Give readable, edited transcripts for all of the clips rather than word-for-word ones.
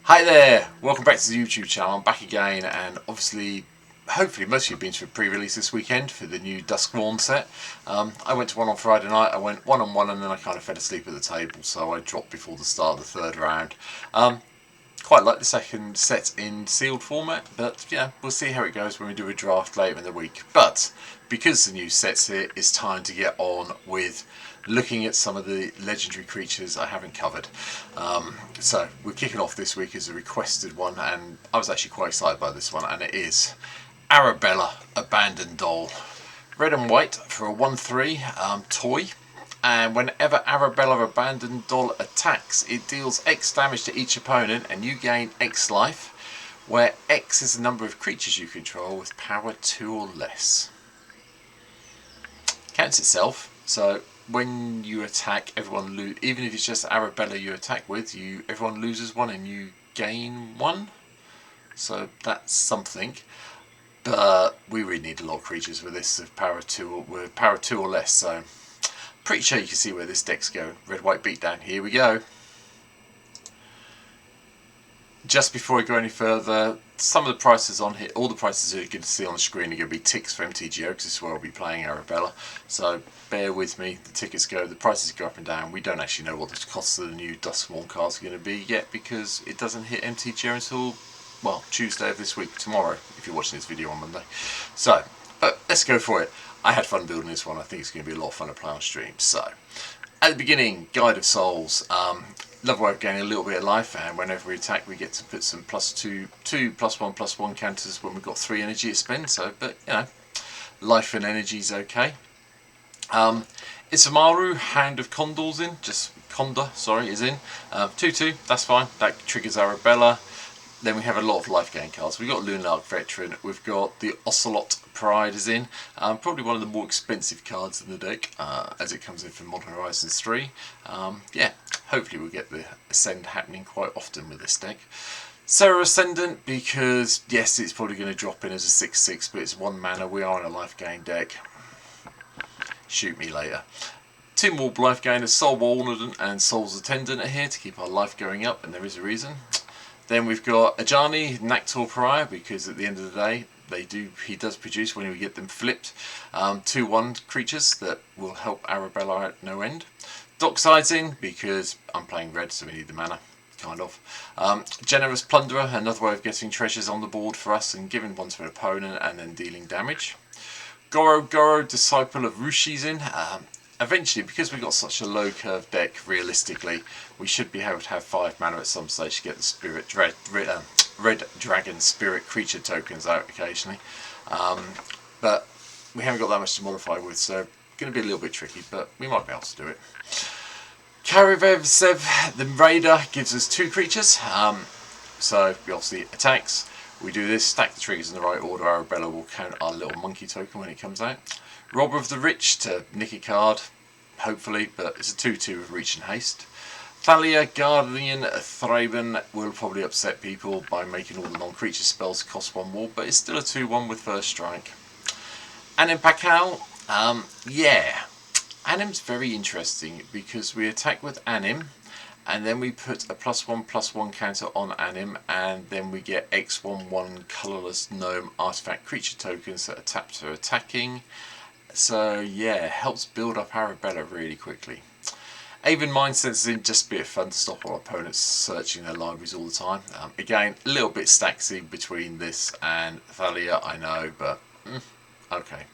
Hi there, welcome back to the YouTube channel. I'm back again, and obviously, hopefully most of you have been to a pre-release this weekend for the new Duskmourn set. I went to one on Friday night, I went one on one, and then I kind of fell asleep at the table, so I dropped before the start of the third round. Quite like the second set in sealed format, but yeah, we'll see how it goes when we do a draft later in the week. But because the new set's here, it's time to get on with looking at some of the legendary creatures I haven't covered. So we're kicking off this week as a requested one, and I was actually quite excited by this one, and it is Arabella, Abandoned Doll. Red and white for a 1/3 toy. And whenever Arabella Abandoned Doll attacks, it deals X damage to each opponent and you gain X life, where X is the number of creatures you control with power 2 or less. Counts itself, so when you attack, everyone even if it's just Arabella you attack with, everyone loses 1 and you gain 1. So that's something. But we really need a lot of creatures with this with power 2 or less, so pretty sure you can see where this deck's going. Red white beatdown, here we go. Just before I go any further, some of the prices on here, all the prices that you're going to see on the screen are going to be ticks for MTGO, because this is where I'll be playing Arabella. So bear with me, the prices go up and down. We don't actually know what the costs of the new Duskmourn cards are going to be yet, because it doesn't hit MTGO until, well, Tuesday of this week, tomorrow, if you're watching this video on Monday. So, but let's go for it. I had fun building this one. I think it's going to be a lot of fun to play on stream. So, at the beginning, Guide of Souls. Love way of gaining a little bit of life, and whenever we attack, we get to put some +2, 2+1/+1 counters when we've got 3 energy to spend. So, but you know, life and energy is okay. Isamaru, Hound of Condors in, just Condor, sorry, is in. 2/2, that's fine. That triggers Arabella. Then we have a lot of life gain cards. We've got Lunark Veteran, we've got the Ocelot Pride is in, probably one of the more expensive cards in the deck, as it comes in from Modern Horizons 3. Yeah, hopefully we'll get the Ascend happening quite often with this deck. Serra Ascendant, because yes, it's probably going to drop in as a 6/6, but it's 1 mana, we are in a life gain deck. Shoot me later. 2 more life gainers, Soul Walnut and Soul's Attendant are here to keep our life going up, and there is a reason. Then we've got Ajani, Naktor Pariah, because at the end of the day, he does produce, when we get them flipped, 2/1 creatures that will help Arabella out no end. Dockside's in, because I'm playing red, so we need the mana, kind of. Generous Plunderer, another way of getting treasures on the board for us and giving 1 to an opponent and then dealing damage. Goro, Disciple of Rushi's in. Eventually, because we've got such a low curve deck, realistically, we should be able to have 5 mana at some stage to get the Red Dragon Spirit creature tokens out occasionally. But we haven't got that much to modify with, so going to be a little bit tricky, but we might be able to do it. Karivev Sev, the Raider, gives us 2 creatures. So we obviously attacks. We do this, stack the triggers in the right order. Arabella will count our little monkey token when it comes out. Robber of the Rich to nick a card, hopefully, but it's a 2/2 with reach and haste. Thalia, Guardian Thraben will probably upset people by making all the non-creature spells cost 1 more, but it's still a 2/1 with first strike. Anim Pakal, yeah. Anim's very interesting because we attack with Anim, and then we put a +1/+1 counter on Anim, and then we get X/1/1 colourless gnome artifact creature tokens that are tapped for attacking. So yeah, helps build up Arabella really quickly. Aven Mindsense is in just a bit of fun to stop our opponents searching their libraries all the time. Again, a little bit stacksy between this and Thalia, I know, but okay.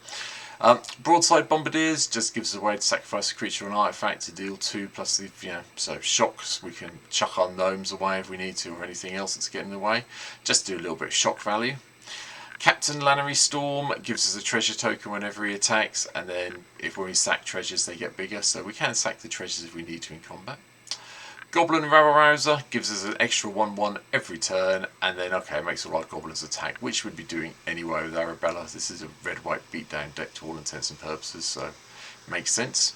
Broadside Bombardiers just gives us a way to sacrifice a creature or an artifact to deal 2 plus the, so shocks. We can chuck our gnomes away if we need to, or anything else that's getting in the way. Just do a little bit of shock value. Captain Lannery Storm gives us a treasure token whenever he attacks, and then when we sack treasures they get bigger, so we can sack the treasures if we need to in combat. Goblin Rabble-Rouser gives us an extra 1/1 every turn, and then okay, it makes all our goblins attack, which we'd be doing anyway with Arabella. This is a red-white beatdown deck to all intents and purposes, so makes sense.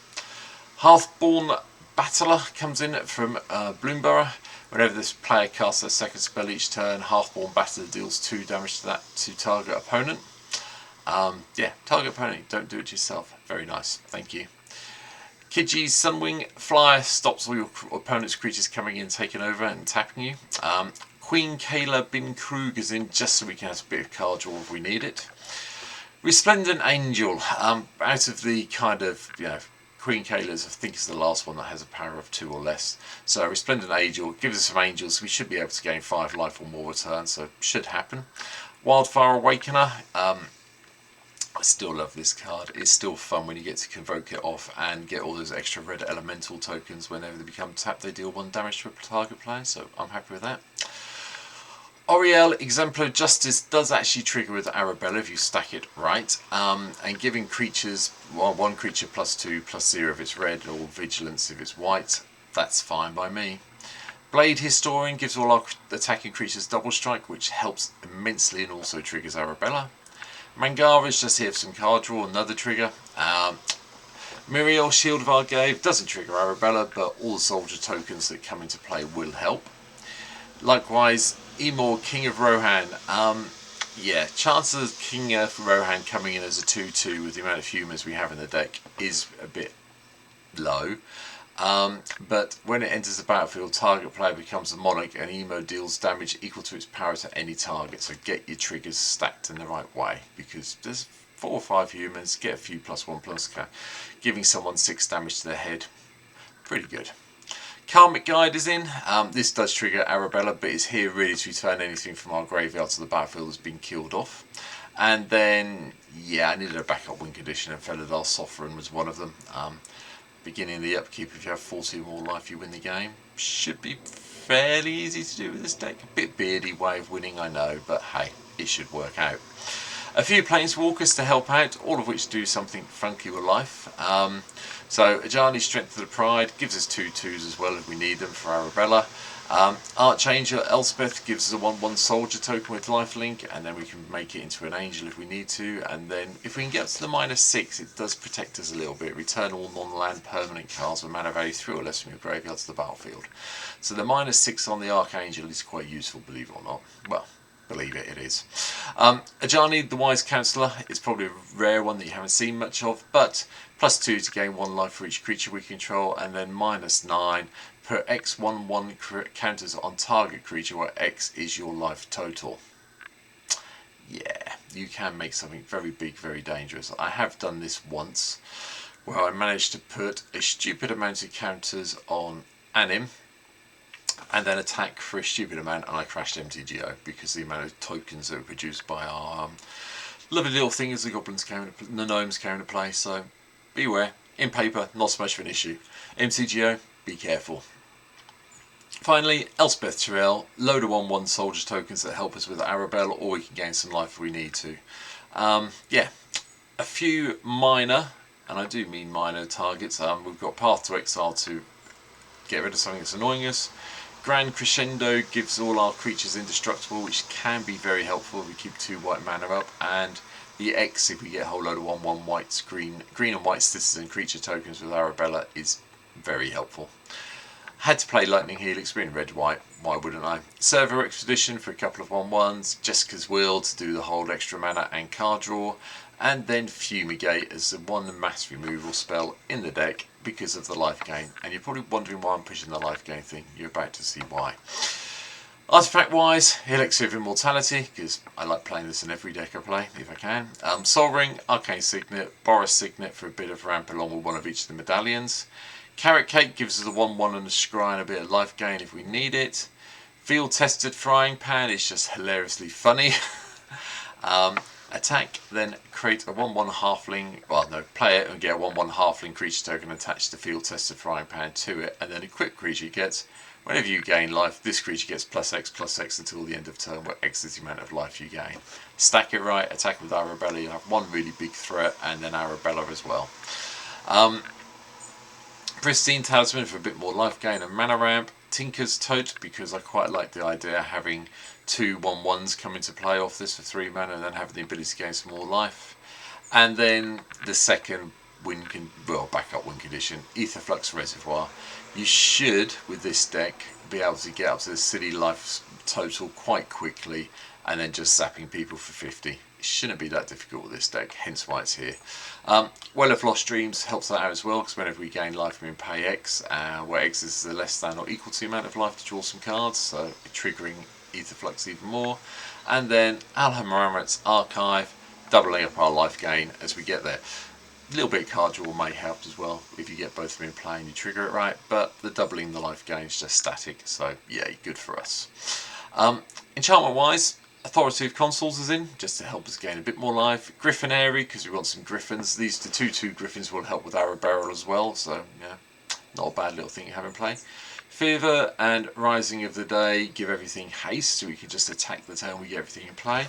Hearthborn Battler comes in from Bloomborough. Whenever this player casts their second spell each turn, Hearthborn Battler deals 2 damage to that to target opponent. Yeah, target opponent, don't do it yourself. Very nice, thank you. Kiji's Sunwing Flyer stops all your opponent's creatures coming in, taking over and tapping you. Queen Kayla Bin Krug is in just so we can have a bit of card draw if we need it. Resplendent Angel, out of the kind of, Queen Kayla's, I think, is the last one that has a power of 2 or less. So Resplendent Angel gives us some angels. We should be able to gain 5 life or more return, so should happen. Wildfire Awakener. I still love this card. It's still fun when you get to convoke it off and get all those extra red elemental tokens. Whenever they become tapped, they deal 1 damage to a target player, so I'm happy with that. Oriel Exemplar Justice does actually trigger with Arabella if you stack it right, and giving creatures, well, 1 creature +2/+0 if it's red, or vigilance if it's white, that's fine by me. Blade Historian gives all our attacking creatures double strike, which helps immensely and also triggers Arabella. Mangara is just here for some card draw, another trigger. Miriel Shield of Argave doesn't trigger Arabella, but all the soldier tokens that come into play will help. Likewise, Emor King of Rohan. Chances of King of Rohan coming in as a 2/2 with the amount of humans we have in the deck is a bit low. But when it enters the battlefield, target player becomes a monarch and Emo deals damage equal to its power to any target. So get your triggers stacked in the right way, because there's 4 or 5 humans, get a few +1/+, giving someone 6 damage to their head. Pretty good. Karmic Guide is in. This does trigger Arabella, but it's here really to return anything from our graveyard to the battlefield that's been killed off. And then, I needed a backup win condition, and Felidar Sovereign was one of them. Beginning of the upkeep, if you have 40 or more life, you win the game. Should be fairly easy to do with this deck. A bit beardy way of winning, I know, but hey, it should work out. A few Planeswalkers to help out, all of which do something funky with life. So Ajani Strength of the Pride gives us 2/2s as well if we need them for Arabella. Archangel Elspeth gives us a 1/1 soldier token with lifelink, and then we can make it into an angel if we need to. And then if we can get up to the -6, it does protect us a little bit. Return all non-land permanent cards with mana value 3 or less from your graveyard to the battlefield. So the -6 on the Archangel is quite useful, believe it or not. Well, believe it, it is. Ajani the Wise Counsellor is probably a rare one that you haven't seen much of, but +2 to gain 1 life for each creature we control, and then -9 per X 1/1 counters on target creature where X is your life total. Yeah, you can make something very big, very dangerous. I have done this once, where I managed to put a stupid amount of counters on Anim, and then attack for a stupid amount, and I crashed MTGO because the amount of tokens that were produced by our lovely little things, the goblins came, the gnomes came into play. So beware. In paper, not so much of an issue. MTGO, be careful. Finally, Elspeth Tyrell, load of 1/1 soldier tokens that help us with Arabella, or we can gain some life if we need to. A few minor, and I do mean minor targets. We've got Path to Exile to get rid of something that's annoying us. Grand Crescendo gives all our creatures indestructible, which can be very helpful if we keep 2 white mana up. And the X, if we get a whole load of 1/1 whites, green and white citizen creature tokens with Arabella, is very helpful. Had to play Lightning Helix, being red-white, why wouldn't I? Server Expedition for a couple of 1/1s, Jessica's Will to do the whole extra mana and card draw, and then Fumigate as the 1 mass removal spell in the deck because of the life gain. And you're probably wondering why I'm pushing the life gain thing. You're about to see why. Artifact wise, Elixir of Immortality, because I like playing this in every deck I play, if I can. Sol Ring, Arcane Signet, Boris Signet for a bit of ramp along with 1 of each of the medallions. Carrot Cake gives us a 1/1 and a scry and a bit of life gain if we need it. Field Tested Frying Pan is just hilariously funny. Attack, then create a 1/1 halfling, play it and get a 1/1 halfling creature token attached to Field Tested Frying Pan to it, and then equip creature gets, whenever you gain life, this creature gets +X/+X until the end of turn, where X is the amount of life you gain. Stack it right, attack with Arabella, you have 1 really big threat, and then Arabella as well. Pristine Talisman for a bit more life gain and mana ramp. Tinker's Tote, because I quite like the idea of having 2 1/1s come into play off this for 3 mana and then having the ability to gain some more life. And then the second backup win condition, Aetherflux Reservoir. You should, with this deck, be able to get up to the city life total quite quickly and then just zapping people for 50. shouldn't be that difficult with this deck, hence why it's here. Well of Lost Dreams helps that out as well, because whenever we gain life we pay X, where X is the less than or equal to the amount of life to draw some cards, so triggering Etherflux even more. And then Alhamaramat's Archive, doubling up our life gain as we get there. A little bit of card draw may help as well if you get both of them in play and you trigger it right, but the doubling the life gain is just static, so yeah, good for us. Enchantment wise, Authority of Consuls is in, just to help us gain a bit more life. Griffinary, because we want some Griffins. These the 2/2 Griffins will help with Arabella as well, so yeah, not a bad little thing you have in play. Fever and Rising of the Day give everything haste, so we can just attack the turn we get everything in play.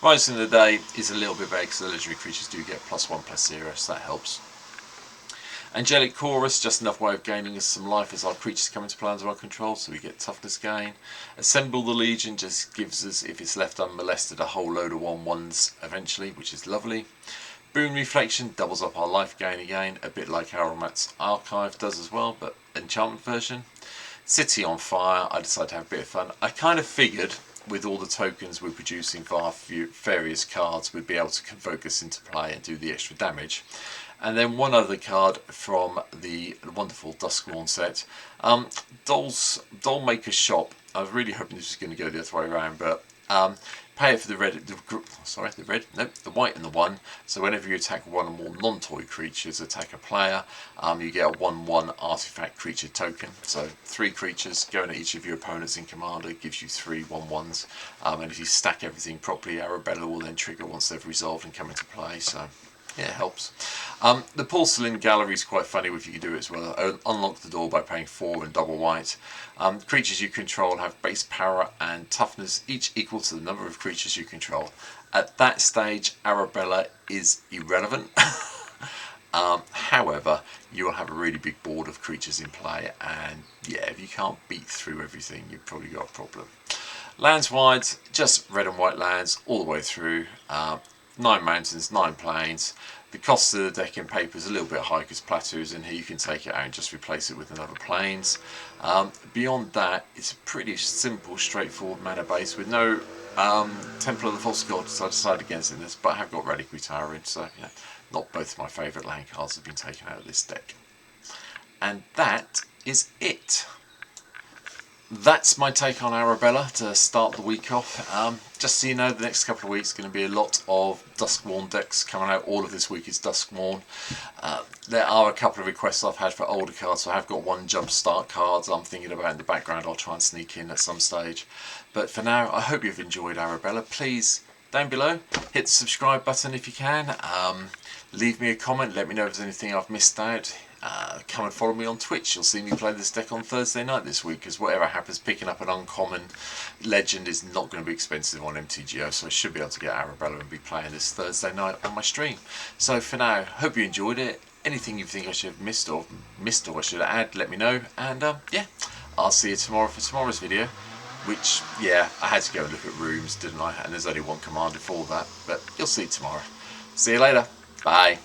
Rising of the Day is a little bit vague, because the legendary creatures do get +1/+0, so that helps. Angelic Chorus, just enough way of gaining us some life as our creatures come into play under our control, so we get toughness gain. Assemble the Legion just gives us, if it's left unmolested, a whole load of 1/1s eventually, which is lovely. Boon Reflection doubles up our life gain again, a bit like Aramat's Archive does as well, but enchantment version. City on Fire, I decided to have a bit of fun. I kind of figured with all the tokens we're producing via various cards, we'd be able to convoke us into play and do the extra damage. And then one other card from the wonderful Duskmourn set, Dollmaker's Shop. I was really hoping this was going to go the other way around, but pay it for the white and the 1. So whenever you attack one or more non-toy creatures, attack a player, you get a 1/1 artifact creature token. So 3 creatures going at each of your opponents in Commander gives you 3 1/1s. And if you stack everything properly, Arabella will then trigger once they've resolved and come into play. So yeah, it helps. The Porcelain Gallery is quite funny if you can do it as well. Unlock the door by paying 4 and double white. Creatures you control have base power and toughness, each equal to the number of creatures you control. At that stage, Arabella is irrelevant. However, you will have a really big board of creatures in play, and yeah, if you can't beat through everything, you've probably got a problem. Lands wide, just red and white lands all the way through. 9 mountains, 9 plains. The cost of the deck in paper is a little bit high because Plateau is in here. You can take it out and just replace it with another plains. Beyond that, it's a pretty simple, straightforward mana base with no Temple of the False God, so I decided against this, but I have got Reliquary Tower in, so yeah, not both of my favourite land cards have been taken out of this deck. And that is it. That's my take on Arabella to start the week off. Just so you know, the next couple of weeks is going to be a lot of Duskmourn decks coming out. All of this week is Duskmourn. There are a couple of requests I've had for older cards, so I have got 1 Jumpstart cards I'm thinking about in the background. I'll try and sneak in at some stage. But for now, I hope you've enjoyed Arabella. Please, down below, hit the subscribe button if you can. Leave me a comment, let me know if there's anything I've missed out. Come and follow me on Twitch. You'll see me play this deck on Thursday night this week, because whatever happens, picking up an uncommon legend is not going to be expensive on MTGO, so I should be able to get Arabella and be playing this Thursday night on my stream. So for now, hope you enjoyed it. Anything you think I should have missed or I should add, let me know. And yeah, I'll see you tomorrow for tomorrow's video, which, yeah, I had to go and look at rooms, didn't I? And there's only 1 commander for that, but you'll see tomorrow. See you later. Bye.